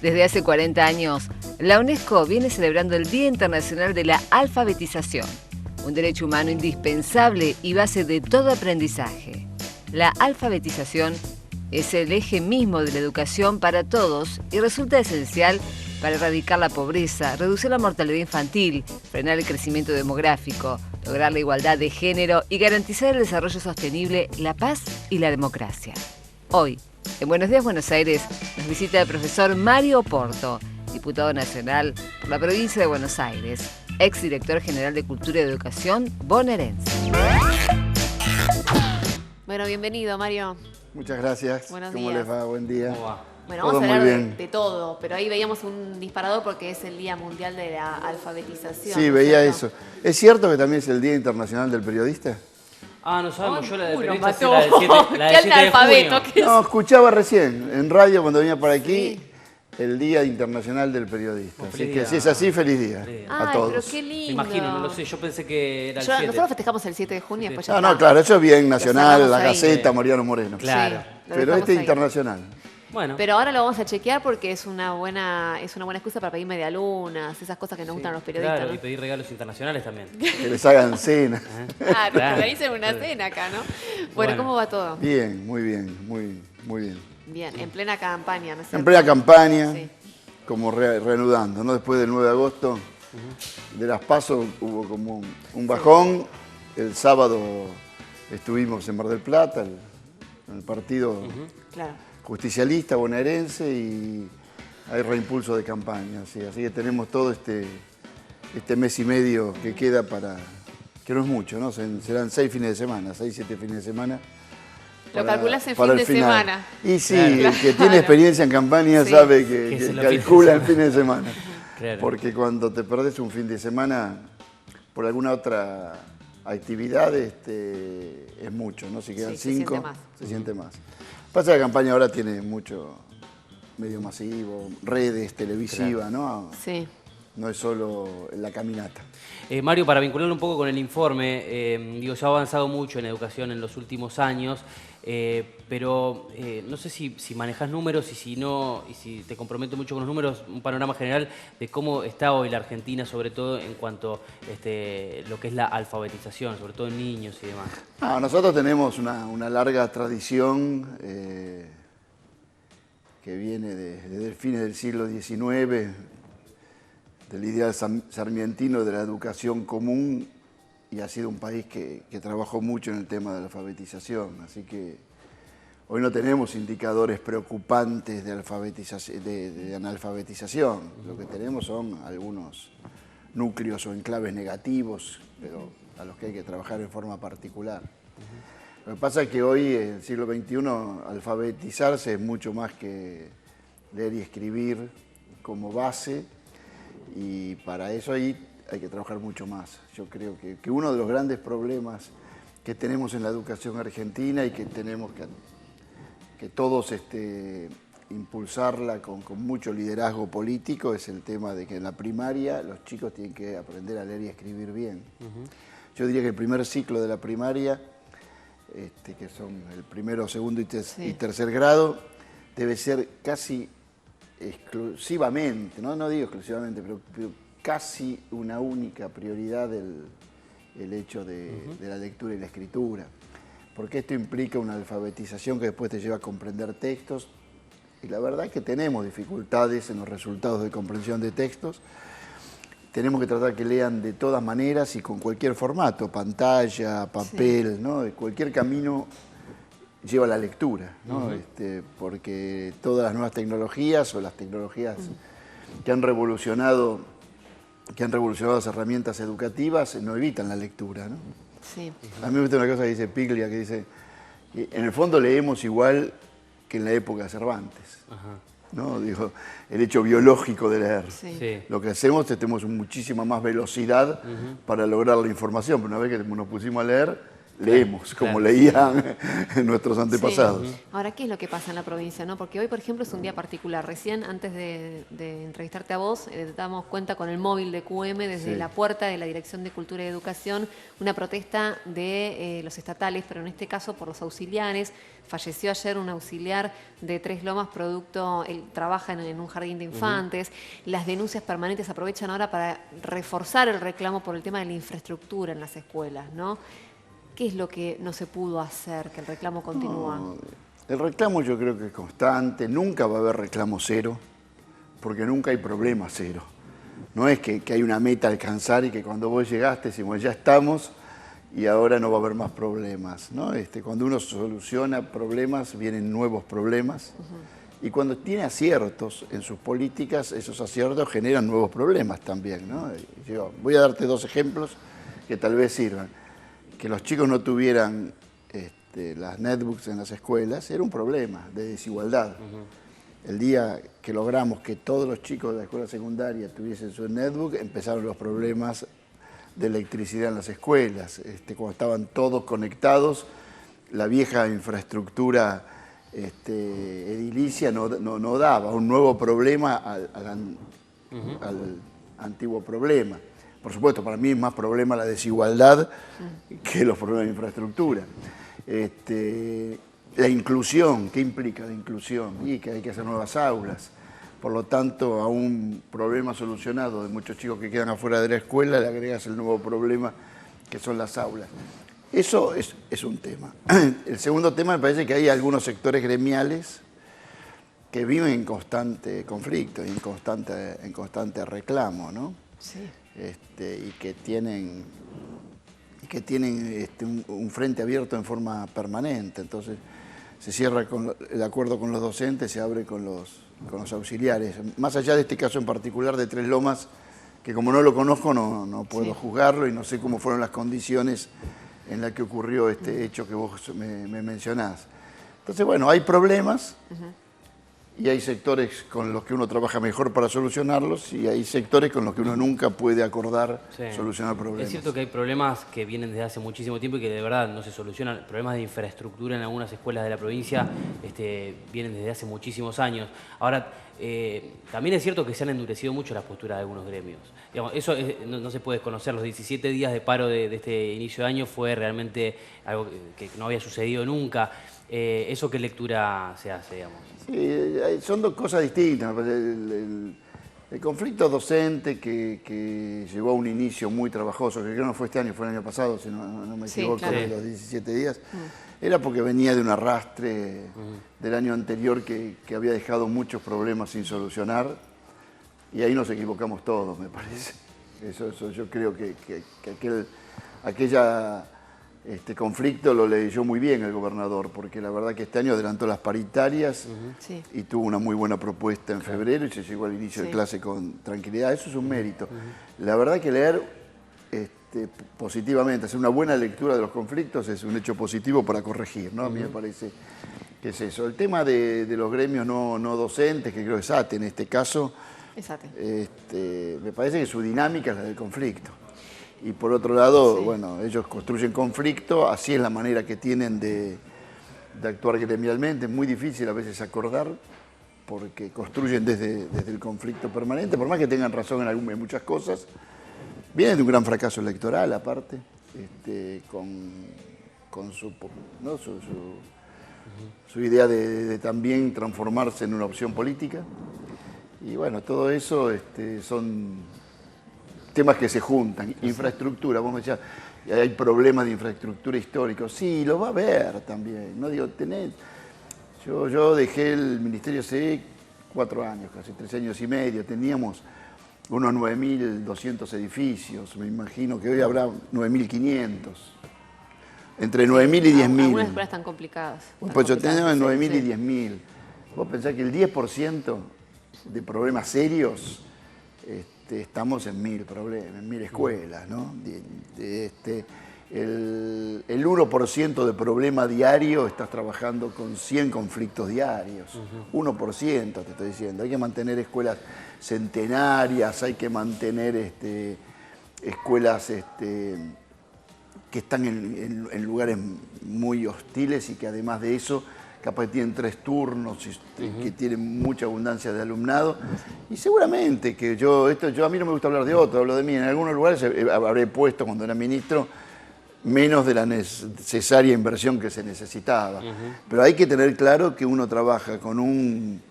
Desde hace 40 años, la UNESCO viene celebrando el Día Internacional de la Alfabetización, un derecho humano indispensable y base de todo aprendizaje. La alfabetización es el eje mismo de la educación para todos y resulta esencial para erradicar la pobreza, reducir la mortalidad infantil, frenar el crecimiento demográfico, lograr la igualdad de género y garantizar el desarrollo sostenible, la paz y la democracia. Hoy, en Buenos Días Buenos Aires, nos visita el profesor Mario Porto, diputado nacional por la provincia de Buenos Aires, exdirector general de Cultura y Educación bonaerense. Bueno, bienvenido, Mario. Muchas gracias. Buenos ¿Cómo días. les va? Buen día. Bueno, Todo vamos a hablar muy bien. de todo, pero ahí veíamos un disparador porque es el Día Mundial de la Alfabetización. Sí, ¿no veía es cierto? eso. ¿Es cierto que también es el Día Internacional del Periodista? Ah, no sabemos, yo la de Nos periodista sí, mató. la del 7, la Qué del 7 de analfabeto junio. que es. No, escuchaba recién en radio cuando venía por aquí el Día Internacional del Periodista. Oh, Así feliz que día. si es así, feliz día Feliz a Ay, todos. pero qué lindo. Me imagino, no lo sé, yo pensé que era el 7. Nosotros festejamos el 7 de junio, después ya No, está. no, claro, eso es bien nacional, cerramos la ahí. Gaceta, Mariano Moreno. Claro. Sí, lo Pero dejamos este ahí. internacional. Bueno, Pero ahora lo vamos a chequear porque es una buena excusa para pedir medialunas, esas cosas que nos gustan a los periodistas, claro, ¿no? y pedir regalos internacionales también. Que les hagan cena. Claro, Claro. le dicen una cena acá, ¿no? Bueno, Bueno. ¿cómo va todo? Bien, muy bien, muy bien. Bien, en plena campaña, ¿no es En cierto? plena campaña, Sí. como reanudando, ¿no? Después del 9 de agosto, de las PASO hubo como un bajón. El sábado estuvimos en Mar del Plata, en el partido Claro. justicialista bonaerense, y hay reimpulso de campaña. ¿Sí? Así que tenemos todo este mes y medio que queda para, que no es mucho, ¿no? Serán 6 fines de semana, 6, 7 fines de semana. Lo calculás en para fin el de final. semana. Y sí, Claro. el que tiene experiencia en campaña Sí. sabe Que que se lo calcula el fin fin de semana. Claro. Porque cuando te perdés un fin de semana por alguna otra actividad, es mucho, ¿no? Si quedan Sí, se siente 5, más. se siente más. Pasa que la campaña ahora tiene mucho medio masivo, redes, televisiva, ¿no? Sí. No es solo la caminata. Mario, para vincularlo un poco con el informe, se ha avanzado mucho en educación en los últimos años, pero no sé si manejás números y si te comprometo mucho con los números, un panorama general de cómo está hoy la Argentina, sobre todo en cuanto a lo que es la alfabetización, sobre todo en niños y demás. Nosotros tenemos una larga tradición que viene desde el fines del siglo XIX, del ideal sarmientino de la educación común, y ha sido un país que trabajó mucho en el tema de la alfabetización. Así que hoy no tenemos indicadores preocupantes de analfabetización. Lo que tenemos son algunos núcleos o enclaves negativos, pero a los que hay que trabajar en forma particular. Lo que pasa es que hoy, en el siglo XXI, alfabetizarse es mucho más que leer y escribir como base, y para eso ahí hay que trabajar mucho más. Yo creo que uno de los grandes problemas que tenemos en la educación argentina, y que tenemos que todos impulsarla con mucho liderazgo político, es el tema de que en la primaria los chicos tienen que aprender a leer y escribir bien. Yo diría que el primer ciclo de la primaria, que son el primero, segundo y tercer grado, debe ser casi exclusivamente, no digo exclusivamente, pero casi una única prioridad el hecho de la lectura y la escritura. Porque esto implica una alfabetización que después te lleva a comprender textos, y la verdad es que tenemos dificultades en los resultados de comprensión de textos. Tenemos que tratar que lean de todas maneras y con cualquier formato, pantalla, papel, ¿no? Cualquier camino lleva a la lectura, ¿no? Porque todas las nuevas tecnologías, o las tecnologías que han revolucionado las herramientas educativas, no evitan la lectura, ¿no? Sí. A mí me gusta una cosa que dice Piglia, que dice, en el fondo leemos igual que en la época de Cervantes. ¿No? Dijo, el hecho biológico de leer. Sí. Lo que hacemos es tenemos muchísima más velocidad para lograr la información, pero una vez que nos pusimos a leer, leemos, como claro. leían nuestros antepasados. Sí. Ahora, ¿qué es lo que pasa en la provincia, no? Porque hoy, por ejemplo, es un día particular. Recién, antes de entrevistarte a vos, damos cuenta con el móvil de QM desde Sí. la puerta de la Dirección de Cultura y Educación, una protesta de los estatales, pero en este caso por los auxiliares. Falleció ayer un auxiliar de Tres Lomas, él trabaja en un jardín de infantes. Las denuncias permanentes aprovechan ahora para reforzar el reclamo por el tema de la infraestructura en las escuelas, ¿no? ¿Qué es lo que no se pudo hacer, que el reclamo continúa? No, el reclamo yo creo que es constante, nunca va a haber reclamo cero, porque nunca hay problema cero. No es que hay una meta a alcanzar y que cuando vos llegaste decimos ya estamos y ahora no va a haber más problemas, ¿no? Cuando uno soluciona problemas, vienen nuevos problemas. Y cuando tiene aciertos en sus políticas, esos aciertos generan nuevos problemas también, ¿no? Yo voy a darte 2 ejemplos que tal vez sirvan. Que los chicos no tuvieran las netbooks en las escuelas era un problema de desigualdad. El día que logramos que todos los chicos de la escuela secundaria tuviesen su netbook, empezaron los problemas de electricidad en las escuelas. Cuando estaban todos conectados, la vieja infraestructura edilicia no daba un nuevo problema al antiguo problema. Por supuesto, para mí es más problema la desigualdad que los problemas de infraestructura. La inclusión, ¿qué implica la inclusión? Y que hay que hacer nuevas aulas. Por lo tanto, a un problema solucionado de muchos chicos que quedan afuera de la escuela, le agregas el nuevo problema que son las aulas. Eso es un tema. El segundo tema, me parece que hay algunos sectores gremiales que viven en constante conflicto y en constante reclamo, ¿no? Sí. Y que tienen un frente abierto en forma permanente. Entonces se cierra el acuerdo con los docentes, se abre con los auxiliares. Más allá de este caso en particular de Tres Lomas, que como no lo conozco no puedo juzgarlo y no sé cómo fueron las condiciones en las que ocurrió este hecho que vos me mencionás. Entonces, bueno, hay problemas. Y hay sectores con los que uno trabaja mejor para solucionarlos y hay sectores con los que uno nunca puede acordar solucionar problemas. Es cierto que hay problemas que vienen desde hace muchísimo tiempo y que de verdad no se solucionan. Problemas de infraestructura en algunas escuelas de la provincia vienen desde hace muchísimos años. Ahora, también es cierto que se han endurecido mucho las posturas de algunos gremios. Digamos, eso no se puede desconocer. Los 17 días de paro de este inicio de año fue realmente algo que no había sucedido nunca. ¿Eso qué lectura se hace, digamos? Sí, son 2 cosas distintas. El conflicto docente que llegó a un inicio muy trabajoso, que creo no fue este año, fue el año pasado, si no me equivoco, claro. de los 17 días, era porque venía de un arrastre del año anterior que había dejado muchos problemas sin solucionar y ahí nos equivocamos todos, me parece. Eso yo creo que aquella conflicto lo leyó muy bien el gobernador, porque la verdad que este año adelantó las paritarias y tuvo una muy buena propuesta en febrero y se llegó al inicio de clase con tranquilidad. Eso es un mérito. La verdad que leer positivamente, hacer una buena lectura de los conflictos es un hecho positivo para corregir, ¿no? A mí me parece que es eso. El tema de los gremios no docentes, que creo que es ATE en este caso, me parece que su dinámica es la del conflicto. Y por otro lado, bueno, ellos construyen conflicto, así es la manera que tienen de actuar gremialmente. Es muy difícil a veces acordar, porque construyen desde el conflicto permanente, por más que tengan razón en muchas cosas. Vienen de un gran fracaso electoral, aparte, con su idea de también transformarse en una opción política. Y bueno, todo eso son temas que se juntan. Infraestructura, vos me decías, hay problemas de infraestructura histórica. Sí, lo va a haber también. No digo, yo dejé el ministerio hace 4 años, casi 3 años y medio. Teníamos unos 9.200 edificios. Me imagino que hoy habrá 9.500. Entre 9.000 y 10.000. Algunas escuelas están complicadas. Pues yo tenía 9.000 y 10.000. Vos pensás que el 10% de problemas serios estamos en 1.000 problemas, en 1.000 escuelas, ¿no? El 1% de problema diario estás trabajando con 100 conflictos diarios. 1%, te estoy diciendo. Hay que mantener escuelas centenarias, hay que mantener escuelas que que están en lugares muy hostiles y que además de eso capaz que tienen 3 turnos y que tienen mucha abundancia de alumnado. Y seguramente que a mí no me gusta hablar de otro, hablo de mí. En algunos lugares habré puesto cuando era ministro menos de la necesaria inversión que se necesitaba. Pero hay que tener claro que uno trabaja con un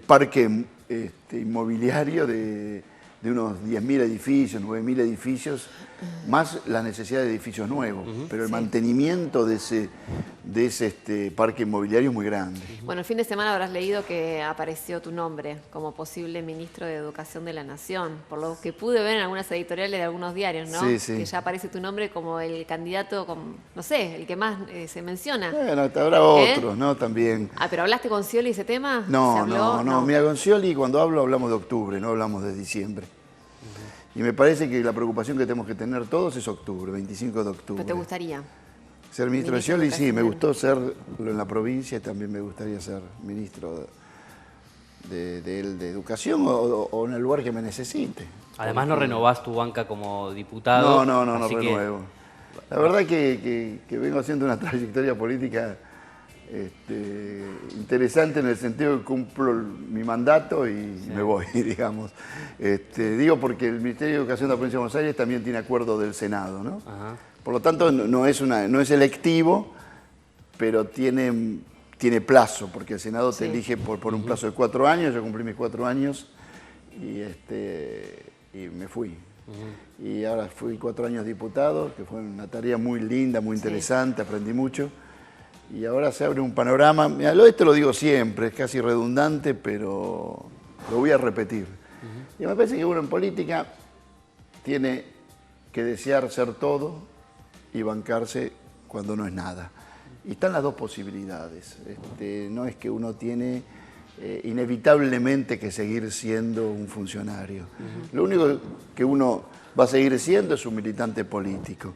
parque inmobiliario de unos 10.000 edificios, 9.000 edificios, más la necesidad de edificios nuevos. Pero el mantenimiento de ese parque inmobiliario es muy grande. Bueno, el fin de semana habrás leído que apareció tu nombre como posible ministro de Educación de la Nación, por lo que pude ver en algunas editoriales de algunos diarios, ¿no? Sí, sí. Que ya aparece tu nombre como el candidato, no sé, el que más se menciona. Bueno, habrá otros, ¿no? También. Ah, ¿pero hablaste con Scioli ese tema? ¿Se No, habló? no. Mira, con Scioli cuando hablamos de octubre, no hablamos de diciembre. Y me parece que la preocupación que tenemos que tener todos es octubre, 25 de octubre. ¿Pero te gustaría? Ser ministro de Scioli, sí, me gustó serlo en la provincia y también me gustaría ser ministro de Educación o en el lugar que me necesite. Además no renovás tu banca como diputado. No así que renuevo. La verdad que vengo haciendo una trayectoria política interesante en el sentido que cumplo mi mandato y me voy, digamos. Digo porque el Ministerio de Educación de la Provincia de Buenos Aires también tiene acuerdo del Senado, ¿no? Ajá. Por lo tanto, no es electivo, pero tiene plazo, porque el Senado te elige por un plazo de 4 años. Yo cumplí mis 4 años y me fui. Y ahora fui 4 años diputado, que fue una tarea muy linda, muy interesante, aprendí mucho. Y ahora se abre un panorama, mira, esto lo digo siempre, es casi redundante, pero lo voy a repetir. Y me parece que uno en política tiene que desear ser todo y bancarse cuando no es nada. Y están las dos posibilidades. No es que uno tiene inevitablemente que seguir siendo un funcionario. Lo único que uno va a seguir siendo es un militante político.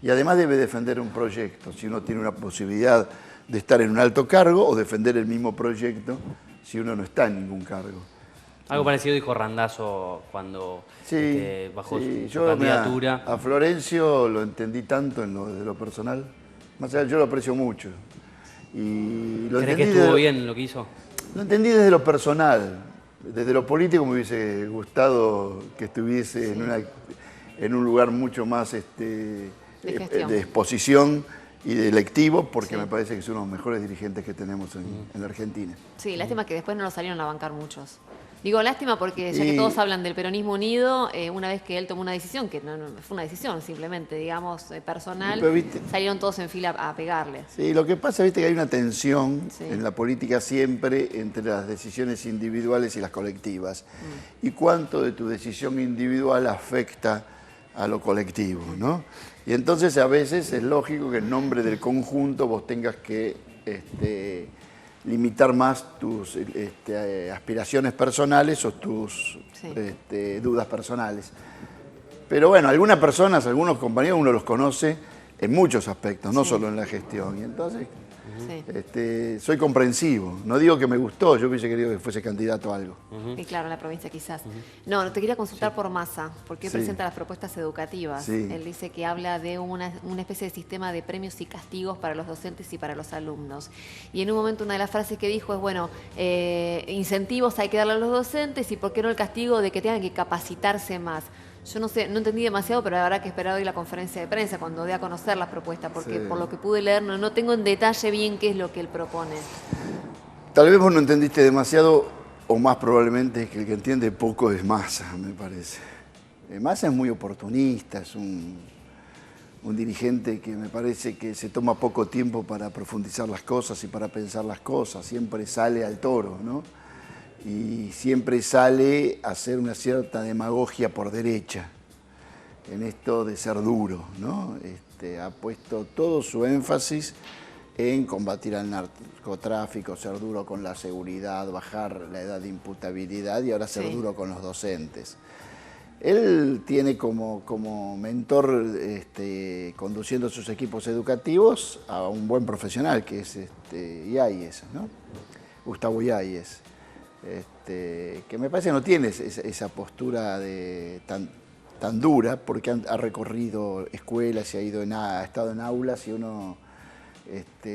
Y además debe defender un proyecto, si uno tiene una posibilidad de estar en un alto cargo, o defender el mismo proyecto si uno no está en ningún cargo. Algo parecido dijo Randazzo cuando bajó su Yo, candidatura. A Florencio lo entendí tanto de lo personal. Más allá, yo lo aprecio mucho. Y lo ¿Crees que entendí estuvo bien lo que hizo? Lo entendí desde lo personal. Desde lo político me hubiese gustado que estuviese en un lugar mucho más de exposición y de electivo, porque me parece que es uno de los mejores dirigentes que tenemos en la Argentina. Sí, lástima que después no lo salieron a bancar muchos. Digo lástima porque ya que todos hablan del peronismo unido, una vez que él tomó una decisión, que no fue una decisión simplemente, digamos, personal, salieron todos en fila a pegarle. Sí, lo que pasa, viste, que hay una tensión en la política siempre entre las decisiones individuales y las colectivas. Y cuánto de tu decisión individual afecta a lo colectivo, ¿no? Y entonces a veces es lógico que en nombre del conjunto vos tengas que limitar más tus aspiraciones personales o tus dudas personales. Pero bueno, algunas personas, algunos compañeros, uno los conoce en muchos aspectos, no solo en la gestión. Y entonces soy comprensivo. No digo que me gustó, yo hubiese querido que fuese candidato a algo. Y claro, en la provincia quizás. No, te quería consultar por Massa, porque él presenta las propuestas educativas. Él dice que habla de una especie de sistema de premios y castigos para los docentes y para los alumnos. Y en un momento una de las frases que dijo es, bueno, incentivos hay que darle a los docentes y por qué no el castigo de que tengan que capacitarse más. Yo no sé, no entendí demasiado, pero habrá que esperar hoy la conferencia de prensa cuando dé a conocer las propuestas, porque por lo que pude leer no tengo en detalle bien qué es lo que él propone. Tal vez vos no entendiste demasiado, o más probablemente es que el que entiende poco es Massa, me parece. Massa es muy oportunista, es un dirigente que me parece que se toma poco tiempo para profundizar las cosas y para pensar las cosas, siempre sale al toro, ¿no? Y siempre sale a hacer una cierta demagogia por derecha, en esto de ser duro, ¿no? Ha puesto todo su énfasis en combatir al narcotráfico, ser duro con la seguridad, bajar la edad de imputabilidad y ahora ser duro con los docentes. Él tiene como mentor, conduciendo sus equipos educativos, a un buen profesional que es Yáñez, ¿no? Gustavo Yáñez. Que me parece que no tiene esa postura tan tan dura, porque ha recorrido escuelas y ha estado en aulas y uno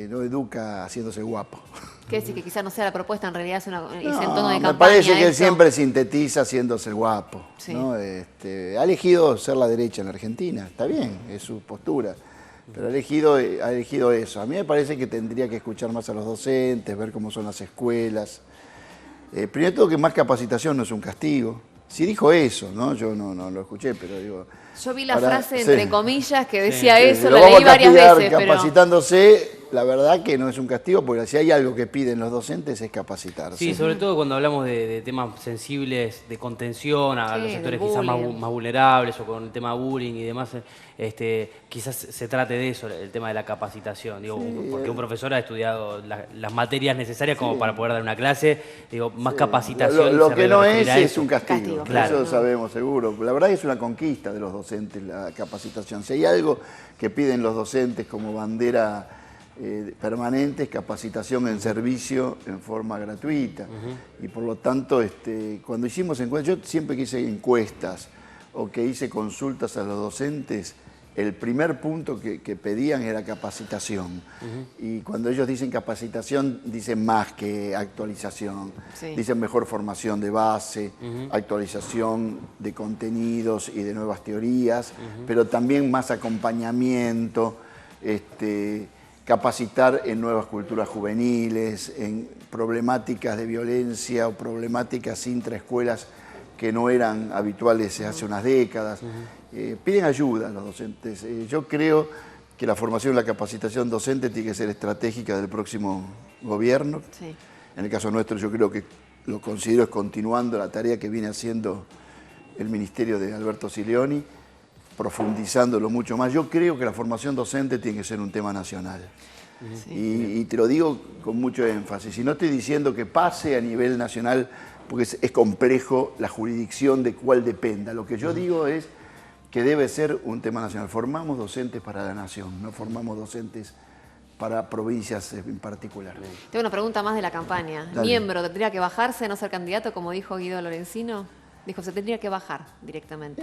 no educa haciéndose guapo. ¿Qué decir? Que quizás no sea la propuesta, en realidad es en No, tono de me campaña. parece que él esto. siempre sintetiza haciéndose el guapo. Sí. ¿No? Ha elegido ser la derecha en la Argentina, está bien, es su postura, pero ha elegido eso. A mí me parece que tendría que escuchar más a los docentes, ver cómo son las escuelas. Primero todo que más capacitación no es un castigo. Sí dijo eso, ¿no? Yo no lo escuché, pero digo... Yo vi la ahora, frase sí. entre comillas que decía eso, Lo la vamos leí a varias castigar veces, pero... capacitándose, la verdad que no es un castigo, porque si hay algo que piden los docentes es capacitarse. Sí, sobre todo cuando hablamos de temas sensibles de contención a Sí, los sectores del quizás bullying. más vulnerables o con el tema bullying y demás, quizás se trate de eso, el tema de la capacitación. Digo, porque un profesor ha estudiado las materias necesarias como para poder dar una clase, digo, más capacitación. Lo se que no referirá a es eso. un castigo, Castigo, claro. eso sabemos seguro. La verdad que es una conquista de los docentes la capacitación. Si hay algo que piden los docentes como bandera permanente es capacitación en servicio en forma gratuita. Y por lo tanto, cuando hicimos encuestas, yo siempre que hice encuestas o que hice consultas a los docentes, el primer punto que pedían era capacitación. Y cuando ellos dicen capacitación, dicen más que actualización. Sí. Dicen mejor formación de base, actualización de contenidos y de nuevas teorías, pero también más acompañamiento, capacitar en nuevas culturas juveniles, en problemáticas de violencia o problemáticas intraescuelas que no eran habituales hace unas décadas. Piden ayuda a los docentes. Yo creo que la formación y la capacitación docente tiene que ser estratégica del próximo gobierno. Sí. En el caso nuestro yo creo que lo considero es continuando la tarea que viene haciendo el Ministerio de Alberto Silioni, profundizándolo mucho más. Yo creo que la formación docente tiene que ser un tema nacional. Sí. Y te lo digo con mucho énfasis. Y no estoy diciendo que pase a nivel nacional, porque es complejo la jurisdicción de cuál dependa. Lo que yo digo es que debe ser un tema nacional. Formamos docentes para la nación, no formamos docentes para provincias en particular. Tengo una pregunta más de la campaña. Dale. ¿Miembro tendría que bajarse, no ser candidato, como dijo Guido Lorenzino? Dijo, se tendría que bajar directamente.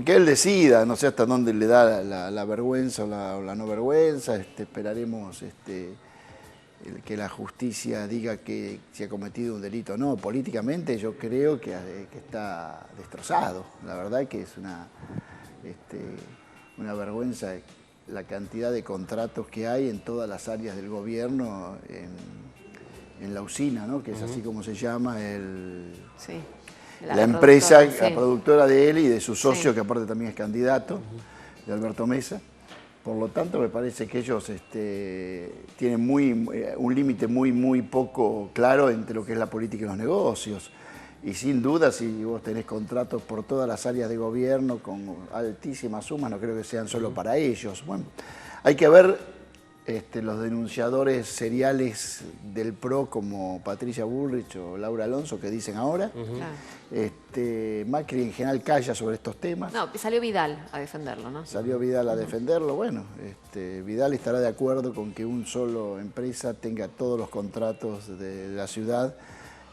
Que él decida, no sé hasta dónde le da la vergüenza o la no vergüenza. Esperaremos que la justicia diga que se ha cometido un delito o no. Políticamente yo creo que está destrozado. La verdad que es una vergüenza la cantidad de contratos que hay en todas las áreas del gobierno, en la usina, ¿no? Que es así como se llama Sí. la empresa, productora, la productora de él y de su socio, Sí. que aparte también es candidato, de Alberto Mesa. Por lo tanto, me parece que ellos tienen un límite muy poco claro entre lo que es la política y los negocios. Y sin duda, si vos tenés contratos por todas las áreas de gobierno con altísimas sumas, no creo que sean solo para ellos. Bueno, hay que ver los denunciadores seriales del PRO como Patricia Bullrich o Laura Alonso, que dicen ahora. Claro. Macri en general calla sobre estos temas. No, salió Vidal a defenderlo, ¿no? Salió Vidal a defenderlo. Bueno, Vidal estará de acuerdo con que un solo empresa tenga todos los contratos de la ciudad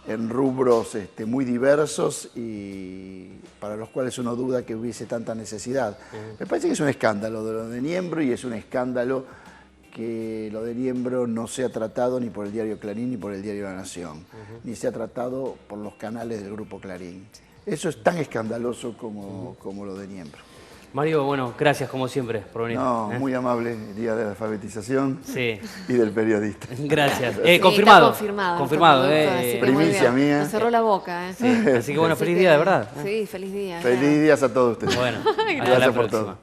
en rubros muy diversos y para los cuales uno duda que hubiese tanta necesidad. Me parece que es un escándalo de lo de Niembro y es un escándalo que lo de Niembro no sea tratado ni por el diario Clarín ni por el diario La Nación, ni sea tratado por los canales del Grupo Clarín. Eso es tan escandaloso como lo de Niembro. Mario, bueno, gracias como siempre por venir. No, muy amable, el día de la alfabetización Sí. y del periodista. Gracias. Sí, Confirmado. está confirmado. Confirmado. nuestro productor, así que muy Primicia bien. mía. Nos cerró la boca, ¿eh? Sí, así que bueno, Así feliz que- día, de verdad. Sí, feliz día. Feliz días a todos ustedes. Bueno, hasta Gracias la por próxima. todo.